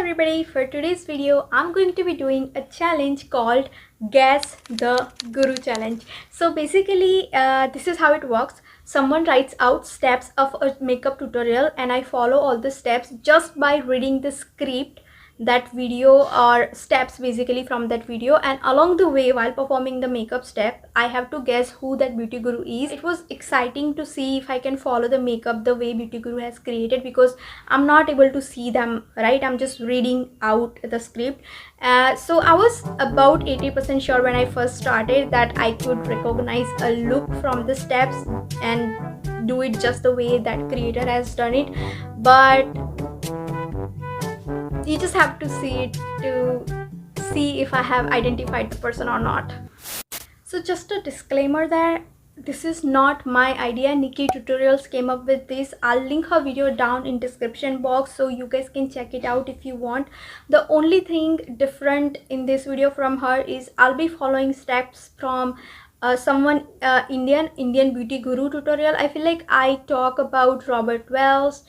everybody, for today's video I'm going to be doing a challenge called Guess the Guru challenge. So basically this is how it works. Someone writes out steps of a makeup tutorial and I follow all the steps just by reading the script, that video or steps basically from that video, and along the way while performing the makeup step I have to guess who that beauty guru is. It was exciting to see if I can follow the makeup the way beauty guru has created, because I'm not able to see them, right? I'm just reading out the script. So I was about 80% sure when I first started that I could recognize a look from the steps and do it just the way that creator has done it, but you just have to see it to see if I have identified the person or not. So just a disclaimer that this is not my idea. Nikkie tutorials came up with this. I'll link her video down in description box so you guys can check it out if you want. The only thing different in this video from her is I'll be following steps from someone Indian beauty guru tutorial. I feel like I talk about Robert Wells,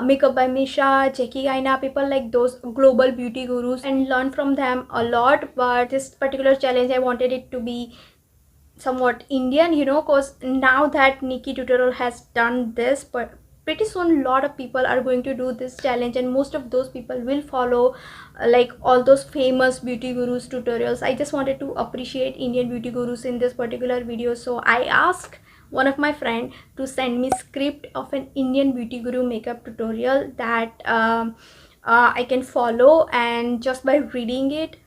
Makeup by Misha, Jackie Aina, people like those global beauty gurus, and learn from them a lot. But this particular challenge I wanted it to be somewhat Indian, you know, because now that Nikkie tutorial has done this, but pretty soon a lot of people are going to do this challenge, and most of those people will follow like all those famous beauty gurus tutorials. I just wanted to appreciate Indian beauty gurus in this particular video, so I asked one of my friend to send me script of an Indian beauty guru makeup tutorial that I can follow, and just by reading it,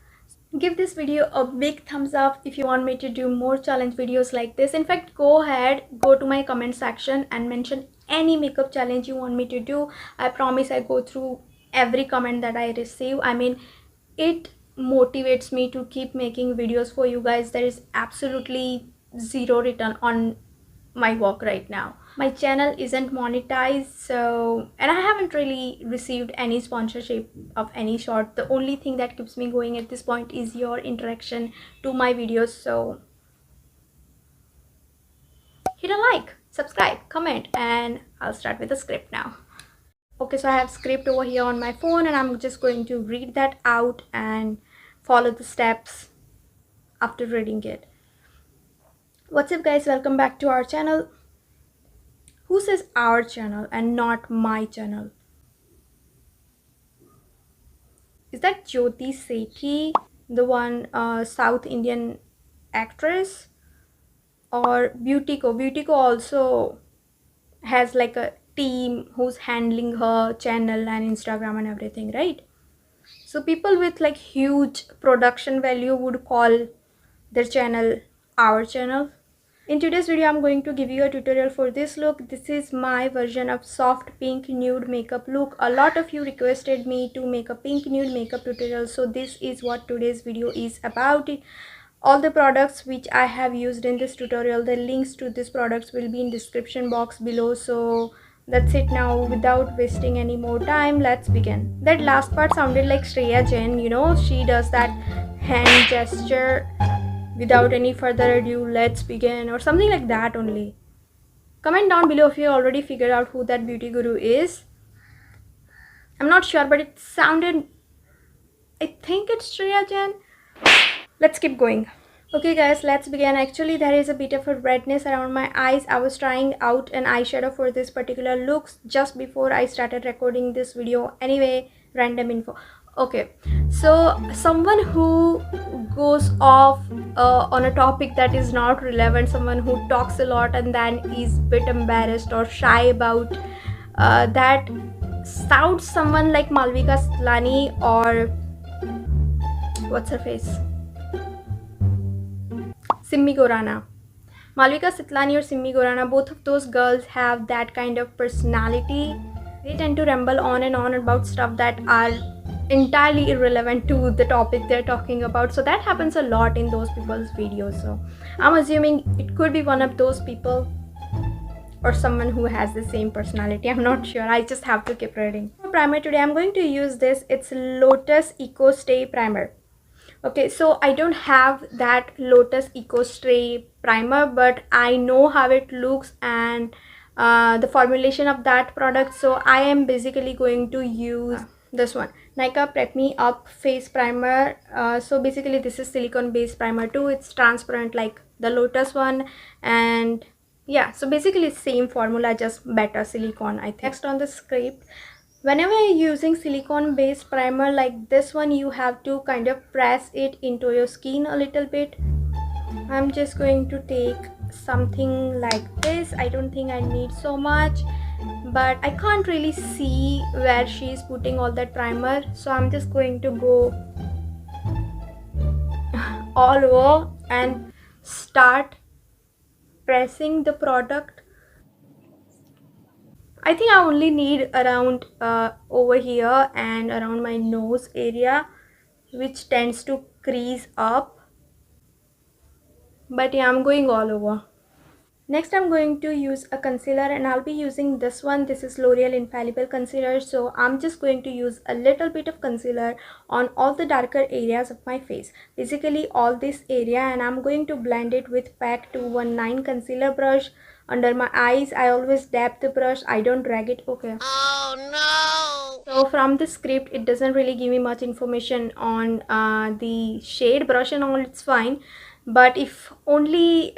give this video a big thumbs up if you want me to do more challenge videos like this. In fact, go ahead, go to my comment section and mention any makeup challenge you want me to do. I promise I go through every comment that I receive. I mean, it motivates me to keep making videos for you guys. There is absolutely zero return on my work right now. My channel isn't monetized, so, and I haven't really received any sponsorship of any sort. The only thing that keeps me going at this point is your interaction to my videos. So hit a like, subscribe, comment, and I'll start with the script now. Okay, so I have script over here on my phone and I'm just going to read that out and follow the steps after reading it. What's up guys, welcome back to our channel. Who says our channel and not my channel? Is that Jyoti Sethi, the one South Indian actress? Or Beautyco? Beautyco also has like a team who's handling her channel and Instagram and everything, right? So people with like huge production value would call their channel our channel. In today's video, I'm going to give you a tutorial for this look. This is my version of soft pink nude makeup look. A lot of you requested me to make a pink nude makeup tutorial, so this is what today's video is about. All the products which I have used in this tutorial, the links to these products will be in description box below. So that's it. Now without wasting any more time, let's begin. That last part sounded like Shreya Jain, you know, she does that hand gesture. Without any further ado, let's begin, or something like that only. Comment down below if you already figured out who that beauty guru is. I'm not sure, but it sounded, I think it's Shreya Jain. Let's keep going. Okay guys, let's begin. Actually, there is a bit of a redness around my eyes. I was trying out an eyeshadow for this particular looks just before I started recording this video. Anyway, random info. Okay, so someone who goes off on a topic that is not relevant, someone who talks a lot and then is a bit embarrassed or shy about that, sounds someone like Malvika Sitlani or what's her face, Simmi Gorana. Malvika Sitlani or Simmi Gorana, both of those girls have that kind of personality. They tend to ramble on and on about stuff that are entirely irrelevant to the topic they're talking about. So that happens a lot in those people's videos. So I'm assuming it could be one of those people or someone who has the same personality. I'm not sure. I just have to keep reading. For primer today, I'm going to use this. It's Lotus Eco Stay Primer. Okay, so I don't have that Lotus Eco Stay Primer, but I know how it looks and the formulation of that product. So I am basically going to use this one, Nikkie Prep Me Up Face Primer. So basically this is silicone based primer too. It's transparent like the Lotus one, and yeah, so basically same formula, just better silicone, I think. Next on the script, whenever you're using silicone based primer like this one, you have to kind of press it into your skin a little bit. I'm just going to take something like this. I don't think I need so much, but I can't really see where she's putting all that primer, so I'm just going to go all over and start pressing the product. I think I only need around over here and around my nose area, which tends to crease up, but yeah, I'm going all over. Next, I'm going to use a concealer, and I'll be using this one. This is L'Oreal Infallible Concealer. So I'm just going to use a little bit of concealer on all the darker areas of my face. Basically all this area, and I'm going to blend it with PAC 219 concealer brush under my eyes. I always dab the brush. I don't drag it. Okay. Oh no! So from the script, it doesn't really give me much information on the shade. Brush and all, it's fine. But if only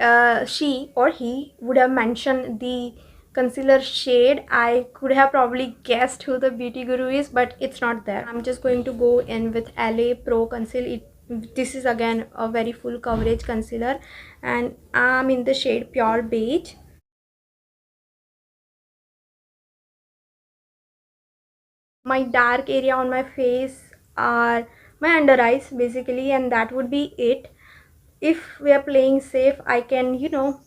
she or he would have mentioned the concealer shade, I could have probably guessed who the beauty guru is, but it's not there. I'm just going to go in with LA Pro Conceal. This is again a very full coverage concealer, and I'm in the shade Pure Beige. My dark area on my face are my under eyes basically, and that would be it. If we are playing safe, I can, you know,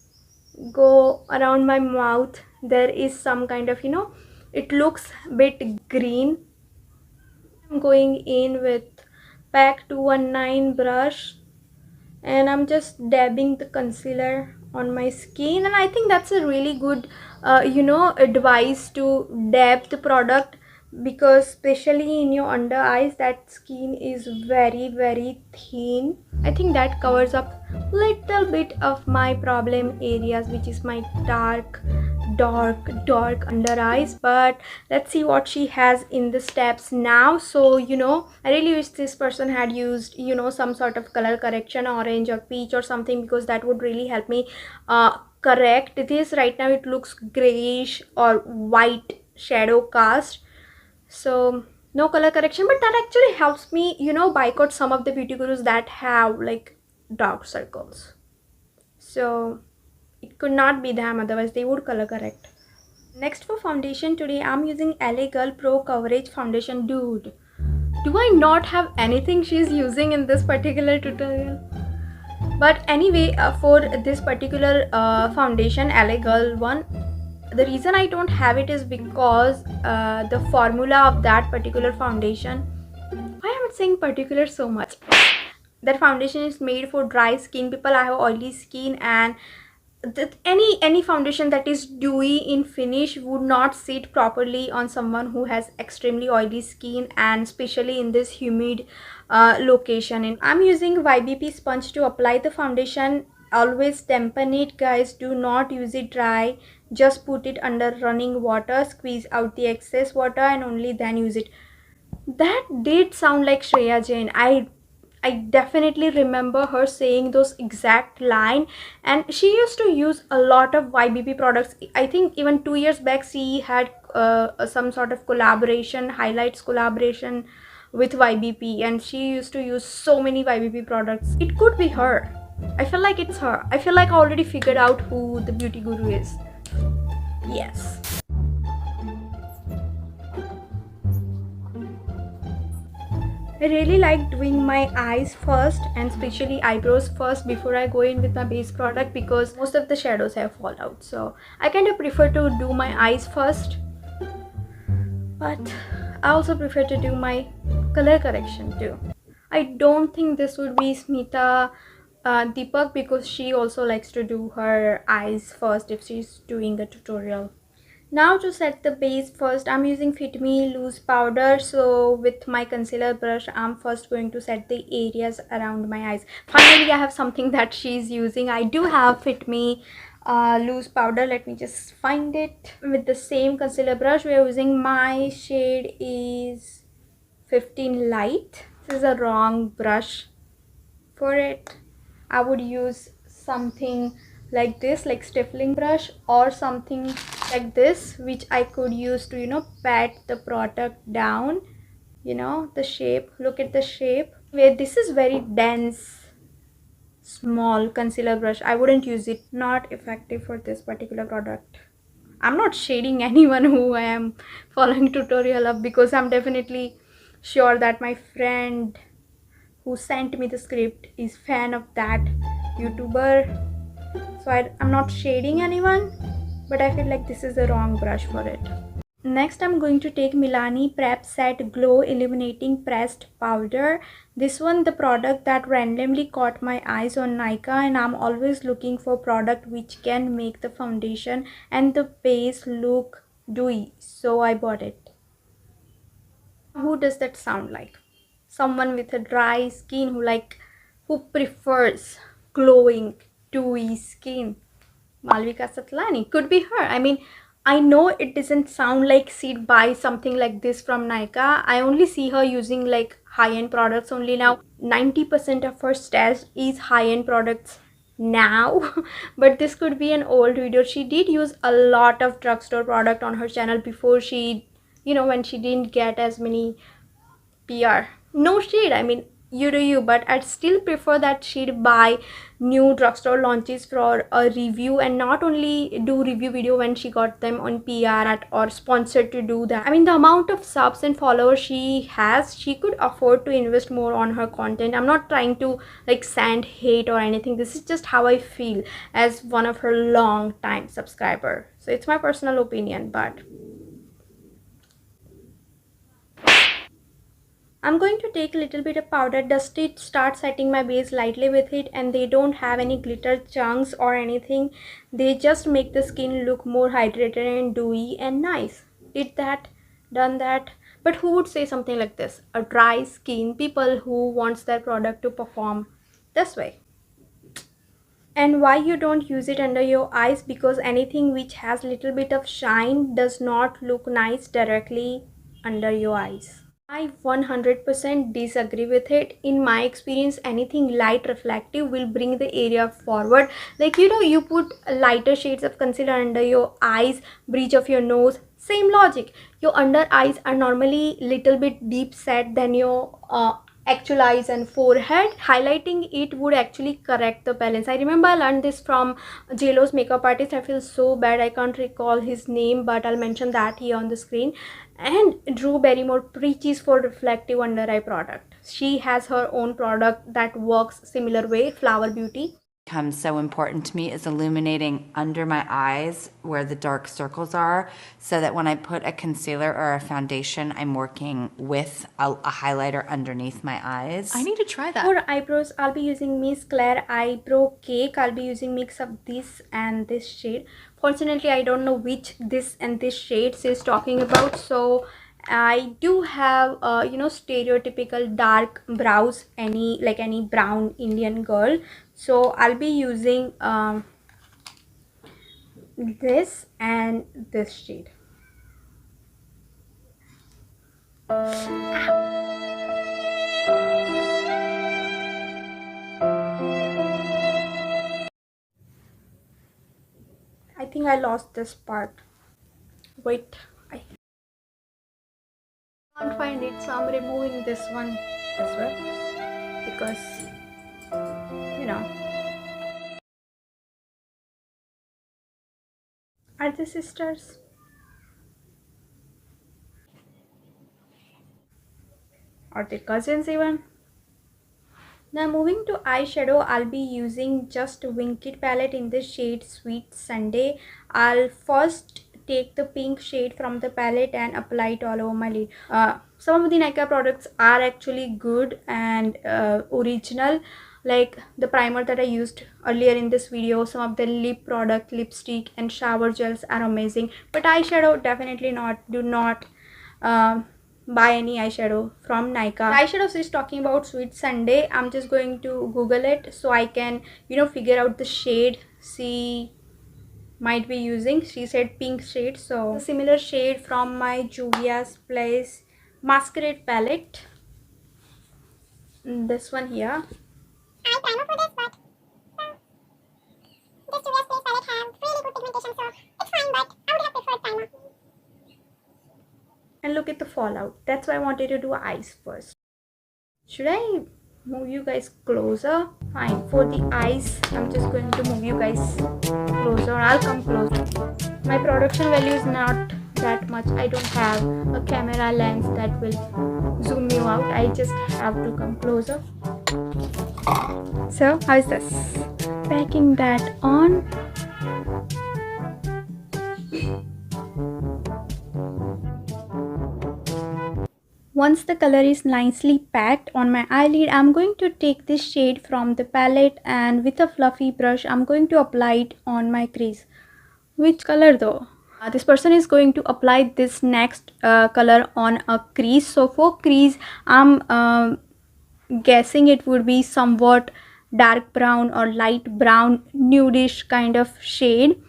go around my mouth. There is some kind of, you know, it looks a bit green. I'm going in with PAC 219 brush, and I'm just dabbing the concealer on my skin, and I think that's a really good you know, advice to dab the product, because especially in your under eyes, that skin is very thin. I think that covers up little bit of my problem areas, which is my dark under eyes. But let's see what she has in the steps now. So, you know, I really wish this person had used, you know, some sort of color correction, orange or peach or something, because that would really help me correct this. Right now it looks grayish or white shadow cast, so no color correction. But that actually helps me, you know, boycott some of the beauty gurus that have like dark circles. So it could not be them, otherwise they would color correct. Next, for foundation, today I'm using LA Girl Pro Coverage Foundation. Dude, do I not have anything she's using in this particular tutorial? But anyway, for this particular foundation, LA Girl one, the reason I don't have it is because the formula of that particular foundation, why am I saying particular so much? That foundation is made for dry skin people. I have oily skin, and any foundation that is dewy in finish would not sit properly on someone who has extremely oily skin, and especially in this humid location. And I'm using YBP sponge to apply the foundation. Always dampen it, guys. Do not use it dry. Just put it under running water, squeeze out the excess water, and only then use it. That did sound like Shreya Jain. I definitely remember her saying those exact line, and she used to use a lot of YBP products. I think even 2 years back she had some sort of collaboration, highlights collaboration with YBP, and she used to use so many YBP products. It could be her. I feel like it's her. I feel like I already figured out who the beauty guru is. Yes. I really like doing my eyes first, and especially eyebrows first, before I go in with my base product, because most of the shadows have fallen out. So I kind of prefer to do my eyes first, but I also prefer to do my color correction too. I don't think this would be Smita Deepak, because she also likes to do her eyes first if she's doing a tutorial. Now to set the base first, I'm using Fit Me loose powder. So with my concealer brush, I'm first going to set the areas around my eyes. Finally, I have something that she's using. I do have Fit Me loose powder. Let me just find it. With the same concealer brush, we're using, my shade is 15 light. This is a wrong brush for it. I would use something like this, like stippling brush, or something like this, which I could use to, you know, pat the product down. You know, the shape, look at the shape. Where this is very dense, small concealer brush. I wouldn't use it. Not effective for this particular product. I'm not shading anyone who I am following tutorial of, because I'm definitely sure that my friend who sent me the script is fan of that YouTuber. So I'm not shading anyone, but I feel like this is the wrong brush for it. Next, I'm going to take Milani Prep Set Glow Illuminating Pressed Powder. This one, the product that randomly caught my eyes on Nykaa, and I'm always looking for product which can make the foundation and the base look dewy. So I bought it. Who does that sound like? Someone with a dry skin who prefers glowing, dewy skin. Malvika Satlani could be her. I mean, I know it doesn't sound like she'd buy something like this from Nykaa. I only see her using like high-end products only now. 90% of her stash is high-end products now. But this could be an old video. She did use a lot of drugstore product on her channel before she, you know, when she didn't get as many PR. No shade, I mean, you do you, but I'd still prefer that she'd buy new drugstore launches for a review and not only do review video when she got them on PR or sponsored to do that. I mean, the amount of subs and followers she has, she could afford to invest more on her content. I'm not trying to like sand hate or anything. This is just how I feel as one of her long time subscriber. So it's my personal opinion, but I'm going to take a little bit of powder, dust it, start setting my base lightly with it, and they don't have any glitter chunks or anything. They just make the skin look more hydrated and dewy and nice. Did that, done that. But who would say something like this? A dry skin, people who wants their product to perform this way. And why you don't use it under your eyes? Because anything which has little bit of shine does not look nice directly under your eyes. I 100% disagree with it. In my experience, anything light reflective will bring the area forward. Like, you know, you put lighter shades of concealer under your eyes, bridge of your nose, same logic. Your under eyes are normally little bit deep set than your actual eyes and forehead. Highlighting it would actually correct the balance. I remember I learned this from JLo's makeup artist. I feel so bad I can't recall his name, but I'll mention that here on the screen. And Drew Barrymore preaches for reflective under eye product. She has her own product that works similar way, Flower Beauty. Becomes so important to me is illuminating under my eyes where the dark circles are, so that when I put a concealer or a foundation, I'm working with a highlighter underneath my eyes. I need to try that. For eyebrows, I'll be using Miss Claire Eyebrow Cake. I'll be using mix of this and this shade. Fortunately, I don't know which this and this shades is talking about, so I do have you know, stereotypical dark brows, any brown Indian girl. So I'll be using this and this shade. I think I lost this part. Wait, I can't find it, so I'm removing this one as well, because, you know, are they sisters? Are they cousins even? Now moving to eyeshadow, I'll be using just Winked palette in the shade Sweet Sunday. I'll first take the pink shade from the palette and apply it all over my lid. Some of the Nykaa products are actually good and original, like the primer that I used earlier in this video. Some of the lip product, lipstick and shower gels are amazing, but eyeshadow definitely not. Do not buy any eyeshadow from Nykaa. The eyeshadow is talking about Sweet Sunday. I'm just going to Google it so I can, you know, figure out the shade she might be using. She said pink shade, so a similar shade from my Juvia's Place Masquerade palette. This one here. I primer for this, but this Juvia's Place palette have really good pigmentation, so it's fine, but I would have preferred primer. And look at the fallout. That's why I wanted to do eyes first. Should I move you guys closer? Fine. For the eyes, I'm just going to move you guys closer. I'll come closer. My production value is not that much. I don't have a camera lens that will zoom you out. I just have to come closer. So, how is this? Packing that on. Once the color is nicely packed on my eyelid, I'm going to take this shade from the palette and with a fluffy brush, I'm going to apply it on my crease. Which color though? This person is going to apply this next color on a crease. So for crease, I'm guessing it would be somewhat dark brown or light brown, nudish kind of shade.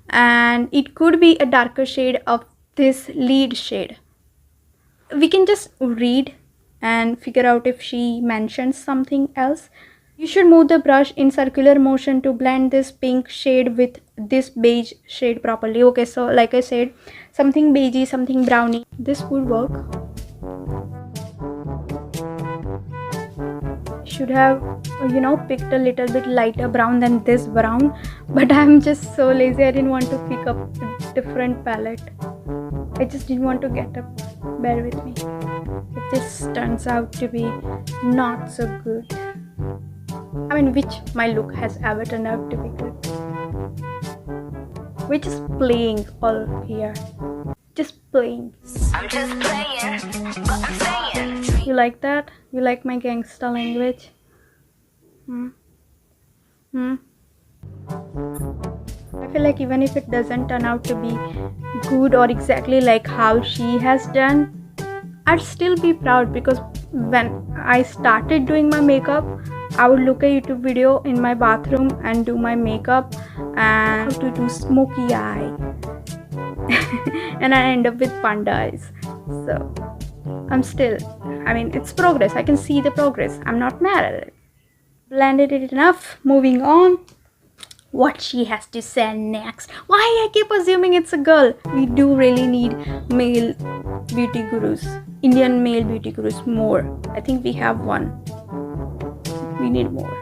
And it could be a darker shade of this lead shade. We can just read and figure out if she mentions something else. You should move the brush in circular motion to blend this pink shade with this beige shade properly. Okay, so like I said, something beigey, something browny. This would work. Should have, you know, picked a little bit lighter brown than this brown, but I'm just so lazy. I didn't want to pick up a different palette. I just didn't want to get up. Bear with me. If this turns out to be not so good, I mean, which my look has ever turned out to be good. We're just playing all here. Just playing. I'm just playing, but I'm saying. You like that? You like my gangsta language? I feel like even if it doesn't turn out to be good or exactly like how she has done, I'd still be proud, because when I started doing my makeup, I would look at YouTube video in my bathroom and do my makeup and how to do smoky eye and I end up with panda eyes. So I'm still, I mean, it's progress. I can see the progress. I'm not mad at it. Blended it enough. Moving on. What she has to say next. Why I keep assuming it's a girl? We do really need male beauty gurus, Indian male beauty gurus more. I think we have one. We need more.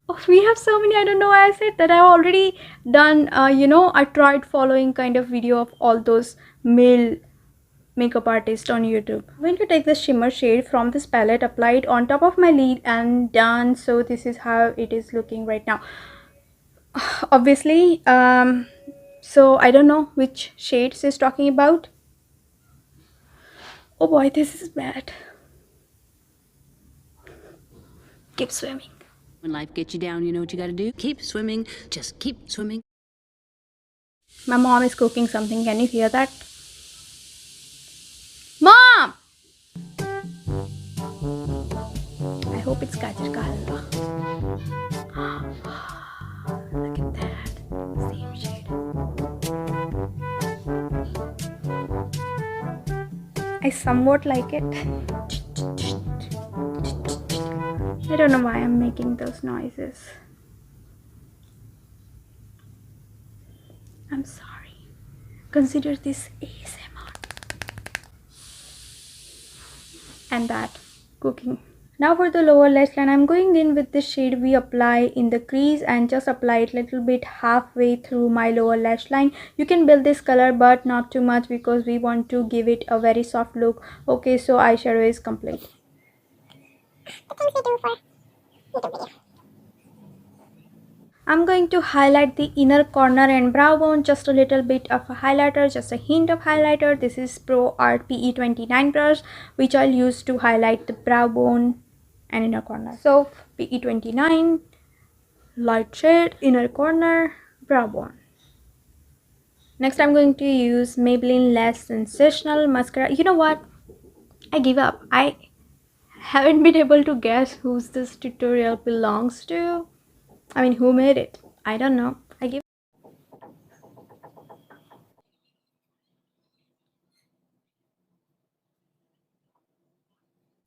Oh, we have so many. I don't know why I said that. I've already done, I tried following kind of video of all those male makeup artists on YouTube. I'm going to take the shimmer shade from this palette, apply it on top of my lid, and done. So this is how it is looking right now. Obviously, so I don't know which shades she's talking about. Oh boy, this is bad. Keep swimming. When life gets you down, you know what you gotta do? Keep swimming. Just keep swimming. My mom is cooking something. Can you hear that? Mom! I hope it's gajar ka halwa. Look at that. Same shade. I somewhat like it. I don't know why I'm making those noises. I'm sorry. Consider this ASMR. And that cooking. Now for the lower lash line, I'm going in with the shade we apply in the crease and just apply it little bit halfway through my lower lash line. You can build this color but not too much because we want to give it a very soft look. Okay, so eyeshadow is complete. The things we do for YouTube video. I'm going to highlight the inner corner and brow bone, just a little bit of a highlighter, just a hint of highlighter. This is Pro Art PE29 brush, which I'll use to highlight the brow bone and inner corner. So PE29, light shade, inner corner, brow bone. Next I'm going to use Maybelline Less Sensational Mascara. You know what? I give up. I haven't been able to guess whose this tutorial belongs to. I mean, who made it? I don't know. I give.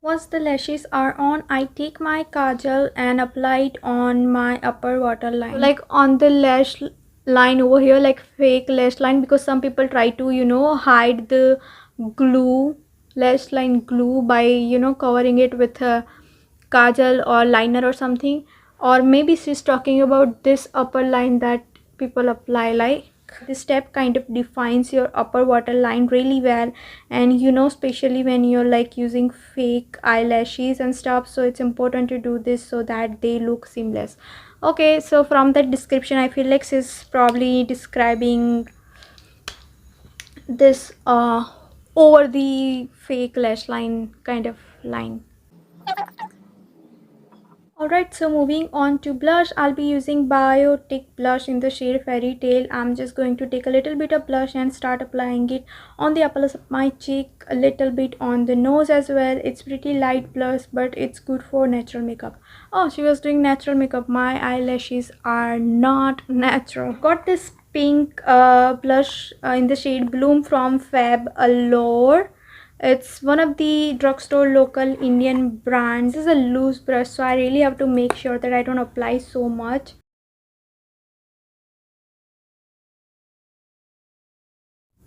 Once the lashes are on, I take my kajal and apply it on my upper waterline, like on the lash line over here, like fake lash line, because some people try to, you know, hide the glue, lash line glue, by, you know, covering it with a kajal or liner or something. Or maybe she's talking about this upper line that people apply. Like this step kind of defines your upper waterline really well, and you know, especially when you're like using fake eyelashes and stuff, so it's important to do this so that they look seamless. Okay, so from that description I feel like she's probably describing this over the fake lash line kind of line. Alright, so moving on to blush, I'll be using Biotic blush in the shade Fairy Tale. I'm just going to take a little bit of blush and start applying it on the apples of my cheek, a little bit on the nose as well. It's pretty light blush, but it's good for natural makeup. Oh, she was doing natural makeup. My eyelashes are not natural. Got this pink blush in the shade Bloom from Fab Allure. It's one of the drugstore local Indian brands. This is a loose brush, so I really have to make sure that I don't apply so much.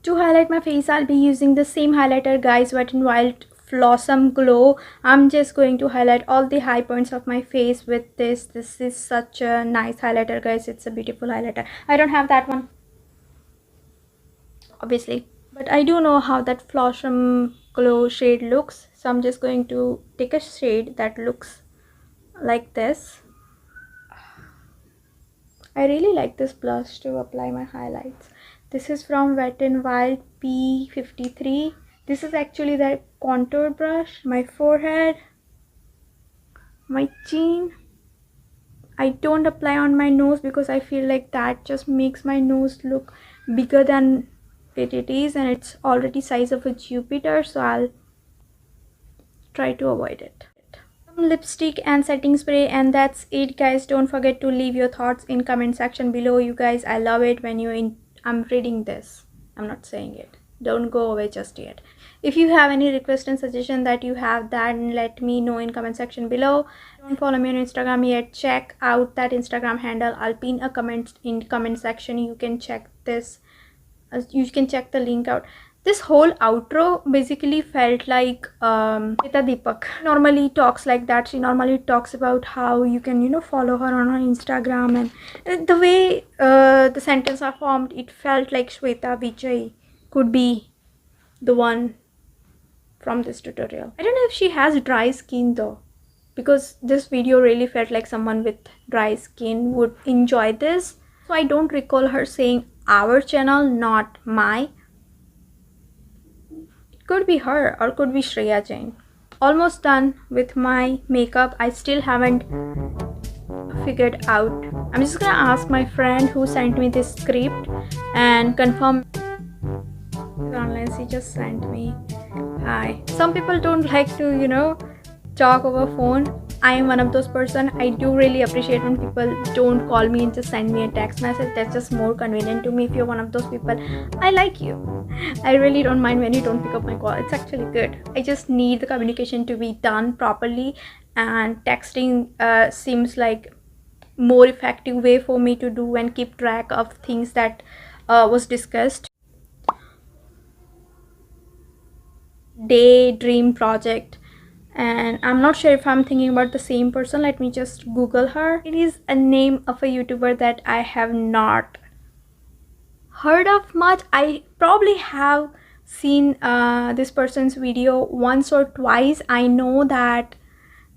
To highlight my face, I'll be using the same highlighter, guys, Wet n Wild Flossom Glow. I'm just going to highlight all the high points of my face with this. This is such a nice highlighter, guys. It's a beautiful highlighter. I don't have that one, obviously, but I do know how that Flossom Glow shade looks, so I'm just going to take a shade that looks like this. I really like this blush to apply my highlights. This is from Wet n Wild P53. This is actually the contour brush. My forehead, my chin. I don't apply on my nose because I feel like that just makes my nose look bigger than it is, and it's already size of a Jupiter, so I'll try to avoid it. Some lipstick and setting spray, and that's it, guys. Don't forget to leave your thoughts in comment section below, you guys. I love it when I'm reading this. I'm not saying it. Don't go away just yet. If you have any request and suggestion that you have, then let me know in comment section below. Don't follow me on Instagram yet, check out that Instagram handle. I'll pin a comment in comment section. You can check this, you can check the link out. This whole outro basically felt like Sweta Deepak normally talks like that. She normally talks about how you can, you know, follow her on her Instagram, and the way the sentences are formed, it felt like Sweta Vijay could be the one from this tutorial. I don't know if she has dry skin though, because this video really felt like someone with dry skin would enjoy this. So I don't recall her saying our channel, not my. Could be her or could be Shreya Jain. Almost done with my makeup. I still haven't figured out. I'm just gonna ask my friend who sent me this script and confirm online. She just sent me hi. Some people don't like to, you know, talk over phone. I am one of those person. I do really appreciate when people don't call me and just send me a text message. That's just more convenient to me. If you're one of those people, I like you. I really don't mind when you don't pick up my call. It's actually good. I just need the communication to be done properly, and texting seems like more effective way for me to do and keep track of things that was discussed. Daydream project, and I'm not sure if I'm thinking about the same person. Let me just Google her. It is a name of a YouTuber that I have not heard of much. I probably have seen this person's video once or twice. I know that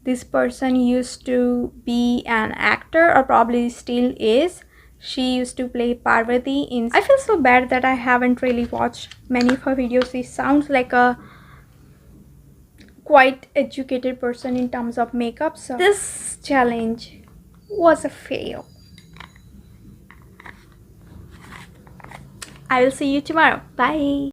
this person used to be an actor, or probably still is. She used to play Parvati in... I feel so bad that I haven't really watched many of her videos. She sounds like a quite educated person in terms of makeup, so this challenge was a fail. I will see you tomorrow. Bye.